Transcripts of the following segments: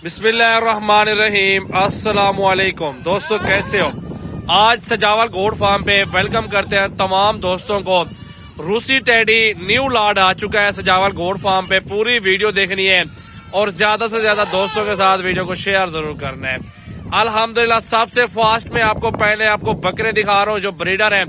बिस्मिल्लाहिर्रहमानिर्रहीम। अस्सलाम वालेकुम दोस्तों, कैसे हो? आज सजावल गोट फार्म पे वेलकम करते हैं तमाम दोस्तों को। रूसी टेडी न्यू लाड आ चुका है सजावल गोट फार्म पे। पूरी वीडियो देखनी है और ज्यादा से ज्यादा दोस्तों के साथ वीडियो को शेयर जरूर करना है। अल्हम्दुलिल्लाह सबसे फास्ट में आपको बकरे दिखा रहा हूँ जो ब्रीडर है।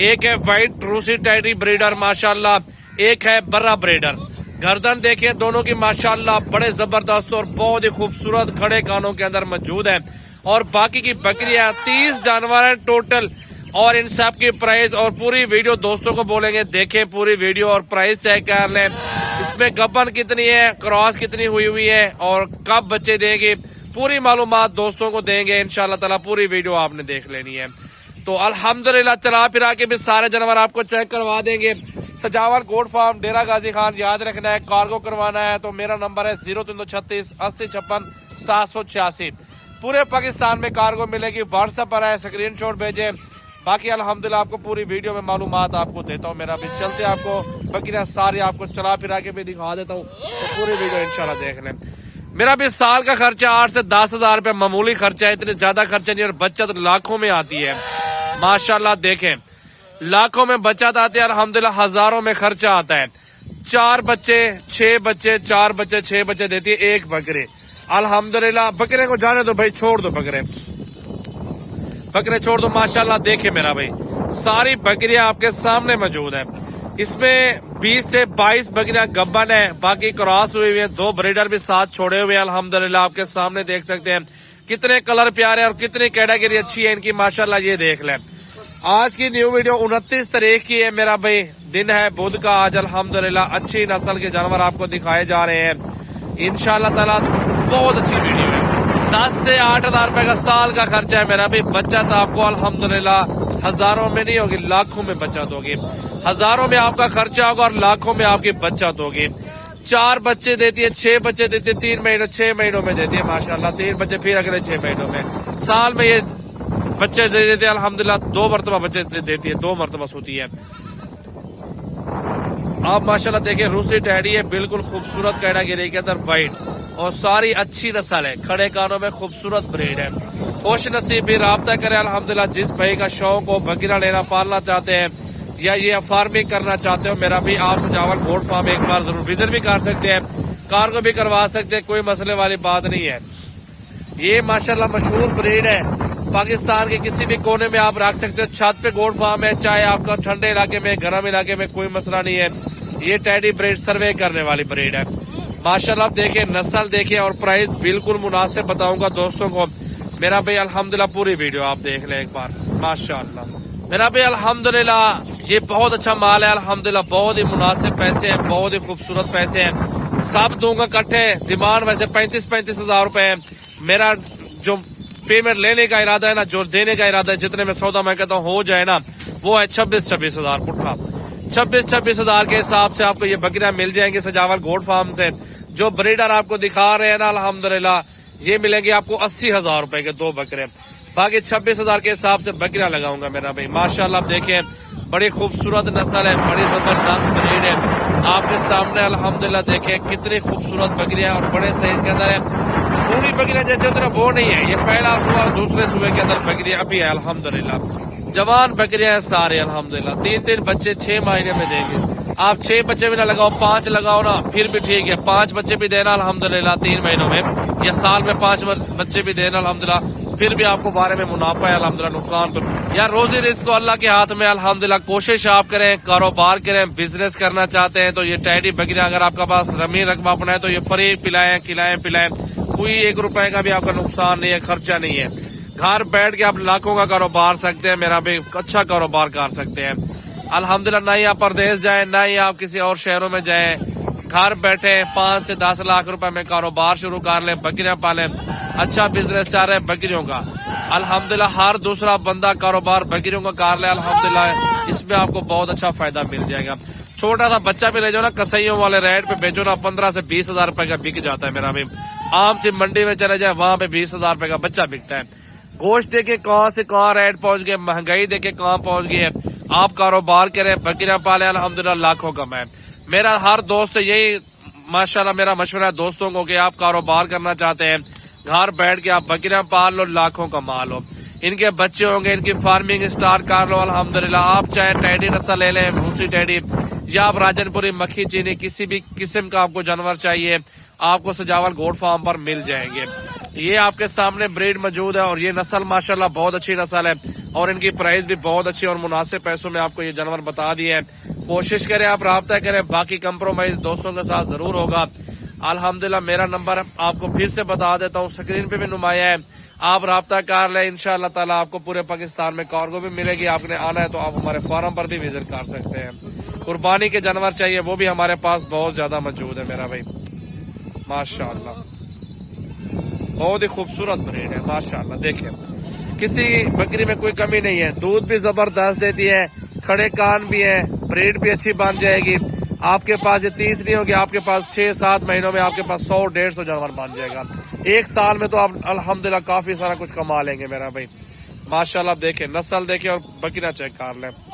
एक है व्हाइट रूसी टेडी ब्रीडर माशाल्लाह, एक है बर्रा ब्रीडर। गर्दन देखिए दोनों की माशाल्लाह बड़े जबरदस्त और बहुत ही खूबसूरत खड़े कानों के अंदर मौजूद है। और बाकी की बकरियां 30 जानवर हैं टोटल। और इन सब की प्राइस और पूरी वीडियो दोस्तों को बोलेंगे देखें पूरी वीडियो और प्राइस चेक कर लें। इसमें गबन कितनी है, क्रॉस कितनी हुई है और कब बच्चे देंगे, पूरी मालूमात दोस्तों को देंगे इंशाल्लाह ताला। पूरी वीडियो आपने देख लेनी है। तो अल्हम्दुलिल्लाह चला फिरा के भी सारे जानवर आपको चेक करवा देंगे। सजावल गोट फार्म डेरा गाजी खान, याद रखना है। कार्गो करवाना है तो मेरा नंबर है 0336 80 56 786। पूरे पाकिस्तान में कार्गो मिलेगी। व्हाट्सएप पर है, स्क्रीनशॉट भेजें। बाकी अल्हम्दुलिल्लाह आपको पूरी वीडियो में मालूमात आपको देता हूँ। मेरा भी चलते आपको बकरियां सारी आपको चला फिरा के भी दिखा देता हूँ, तो पूरी वीडियो इंशाल्लाह देख लें। मेरा भी साल का खर्चा 8 से 10 हजार रुपया मामूली खर्चा है, इतनी ज्यादा खर्चा नहीं। और बचत लाखों में आती है माशाल्लाह। देखें लाखों में बचत आती है, अल्हम्दुलिल्लाह हजारों में खर्चा आता है। 4 बच्चे 6 बच्चे 4 बच्चे 6 बच्चे देती है एक बकरे। अल्हम्दुलिल्लाह बकरे को जाने दो भाई, छोड़ दो बकरे छोड़ दो माशाल्लाह। देखे मेरा भाई सारी बकरियां आपके सामने मौजूद है। इसमें 20 से 22 बकरियां गब्बन है, बाकी क्रॉस हुई हुई है। 2 ब्रीडर भी साथ छोड़े हुए हैं अल्हम्दुलिल्लाह। आपके सामने देख सकते हैं कितने कलर प्यारे और कितनी कैटेगरी अच्छी है इनकी माशाल्लाह। ये देख लें। आज की न्यू वीडियो 29 तारीख की है मेरा भाई, दिन है बुध का। आज अल्हम्दुलिल्लाह अच्छी नस्ल के जानवर आपको दिखाए जा रहे हैं इंशाल्लाह ताला। बहुत अच्छी वीडियो है। 10 से 8 हजार रुपए का साल का खर्चा है मेरा भाई। बचत आपको अल्हम्दुलिल्लाह हजारों में नहीं होगी, लाखों में बचत होगी। हजारों में आपका खर्चा होगा और लाखों में आपकी बचत होगी। 4 बच्चे देती है, 6 बच्चे देती है 3 महीनों 6 महीनों में देती है माशाल्लाह। 3 बच्चे फिर अगले 6 महीनों में। साल में ये बच्चे दे देते हैं अल्हम्दुलिल्लाह। 2 मरतबा बच्चे देती है, 2 मरतबा होती है। आप माशाल्लाह देखिए रूसी टेडी है, बिल्कुल खूबसूरत कैटेगरी के अंदर व्हाइट और सारी अच्छी नस्ल है। खड़े कानों में खूबसूरत ब्रीड है। खुश नसीब भी राब्ता करें अल्हम्दुलिल्लाह। जिस भाई का शौक हो, बकरा लेना पालना चाहते हैं या ये फार्मिंग करना चाहते हो, मेरा भी आप सजावल गोट फार्म एक बार जरूर विजिट भी कर सकते हैं, कार्गो भी करवा सकते हैं, कोई मसले वाली बात नहीं है। ये माशाल्लाह मशहूर ब्रीड है, पाकिस्तान के किसी भी कोने में आप रख सकते हो। छत पे गोट फार्म है, चाहे आपका ठंडे इलाके में गर्म इलाके में, कोई मसला नहीं है। ये टेडी ब्रीड सर्वे करने वाली ब्रीड है माशाल्लाह। देखिए नस्ल देखिए और प्राइस बिल्कुल मुनासिब बताऊंगा दोस्तों को मेरा भाई अल्हम्दुलिल्लाह। पूरी वीडियो आप देख लें एक बार माशाल्लाह मेरा भाई अल्हम्दुलिल्लाह। ये बहुत अच्छा माल है अल्हम्दुलिल्लाह। बहुत ही मुनासिब पैसे हैं, बहुत ही खूबसूरत पैसे हैं। सब दूंगा इकट्ठे। डिमांड वैसे 35 हजार रुपए है। मेरा जो पेमेंट लेने का इरादा है ना, जो देने का इरादा है, जितने में सौदा मैं कहता हूँ हो जाए ना, वो है 26 हजार पुट्ठा। 26 हजार के हिसाब से आपको ये बकरियां मिल जाएंगी सजावल गोट फार्म से। जो ब्रीडर आपको दिखा रहे हैं ना अल्हम्दुलिल्लाह, ये मिलेंगे आपको 80 हजार रुपए के 2 बकरे। बाकी 26 हजार के हिसाब से बकरियां लगाऊंगा मेरा भाई माशाल्लाह। आप देखें बड़ी खूबसूरत नस्ल है, बड़ी जबरदस्त ब्रीड है आपके सामने अल्हम्दुलिल्लाह। देखें कितनी खूबसूरत बकरियां और बड़े साइज के अंदर है। पूरी बकरियां जैसे उतना वो नहीं है, ये पहला सुबह दूसरे सुबह के अंदर बकरियां अभी है अल्हम्दुलिल्लाह। जवान बकरियां हैं सारे अल्हम्दुलिल्लाह। 3 बच्चे 6 महीने में देंगे। आप 6 बच्चे भी ना लगाओ, 5 लगाओ ना फिर भी ठीक है। 5 बच्चे भी देना अल्हम्दुलिल्लाह 3 महीनों में, या साल में 5 बच्चे भी देना अल्हम्दुलिल्लाह, फिर भी आपको बारे में मुनाफा है अल्हम्दुलिल्लाह, नुकसान तो यार रोजी रिस्क अल्लाह के हाथ में अल्हम्दुलिल्लाह। कोशिश आप करें, कारोबार करें, बिजनेस करना चाहते हैं तो ये टेडी बकरियां अगर आपका पास रमी रकबा अपना है तो ये फ्री पिलाएं खिलाएं पिलाएं। कोई 1 रुपए का भी आपका नुकसान नहीं है, खर्चा नहीं है। घर बैठ के आप लाखों का कारोबार सकते हैं मेरा भी, अच्छा कारोबार कर सकते हैं अल्हम्दुलिल्लाह। ना ही आप परदेश जाएं, ना ही आप किसी और शहरों में जाएं, घर बैठे 5 से 10 लाख रुपए में कारोबार शुरू कर लें, बकरियां पालें। अच्छा बिजनेस चल रहा है बकरियों का अल्हम्दुलिल्लाह। हर दूसरा बंदा कारोबार बकरियों का कर ले अल्हम्दुलिल्लाह, इसमें आपको बहुत अच्छा फायदा मिल जाएगा। छोटा सा बच्चा भी ले जाओ ना, कसैयों वाले रेट पे बेचो ना, 15 से 20 हजार रुपए का बिक जाता है मेरा भी। आम सी मंडी में चले जाए, वहां पे 20 हजार रुपए का बच्चा बिकता है। गोश्त देखे कहाँ से कहाँ रेट पहुंच गए, महंगाई देखे कहाँ पहुंच गई है। आप कारोबार करें, बकरियां पाले, अल्हम्दुलिल्लाह लाखों कमाए। मेरा हर दोस्त यही माशाल्लाह मेरा मशवरा है दोस्तों को कि आप कारोबार करना चाहते हैं, घर बैठ के आप बकरियां पाल लो, लाखों कमा लो, इनके बच्चे होंगे, इनकी फार्मिंग स्टार्ट कर लो अल्हम्दुलिल्लाह। आप चाहे टैडी नस्ल ले लें, भूसी टैडी, या आप राजनपुरी मक्खी चीनी, किसी भी किस्म का आपको जानवर चाहिए आपको सजावल गोट फार्म पर मिल जाएंगे। ये आपके सामने ब्रीड मौजूद है और ये नस्ल माशाल्लाह बहुत अच्छी नस्ल है और इनकी प्राइस भी बहुत अच्छी और मुनासिब पैसों में आपको ये जानवर बता दिए हैं। कोशिश करें आप राब्ता करें, बाकी कंप्रोमाइज दोस्तों के साथ जरूर होगा। अल्हम्दुलिल्लाह मेरा नंबर आपको फिर से बता देता हूँ, स्क्रीन पे भी नुमाया है, आप राब्ता कर लें। इंशाअल्लाह ताला आपको पूरे पाकिस्तान में कार्गो भी मिलेगी। आपने आना है तो आप हमारे फार्म पर भी विजिट कर सकते हैं। कुर्बानी के जानवर चाहिए वो भी हमारे पास बहुत ज्यादा मौजूद है मेरा भाई, माशाअल्लाह बहुत ही खूबसूरत ब्रीड है माशाअल्लाह। देखिए किसी बकरी में कोई कमी नहीं है, दूध भी जबरदस्त देती है, खड़े कान भी है, ब्रीड भी अच्छी बन जाएगी। आपके पास ये 30 नहीं होगी, आपके पास 6-7 महीनों में आपके पास 100-150 जानवर बन जाएगा। एक साल में तो आप अल्हम्दुलिल्लाह काफी सारा कुछ कमा लेंगे मेरा भाई माशाल्लाह। देखें नस्ल देखें और बकरियां चेक कर लें।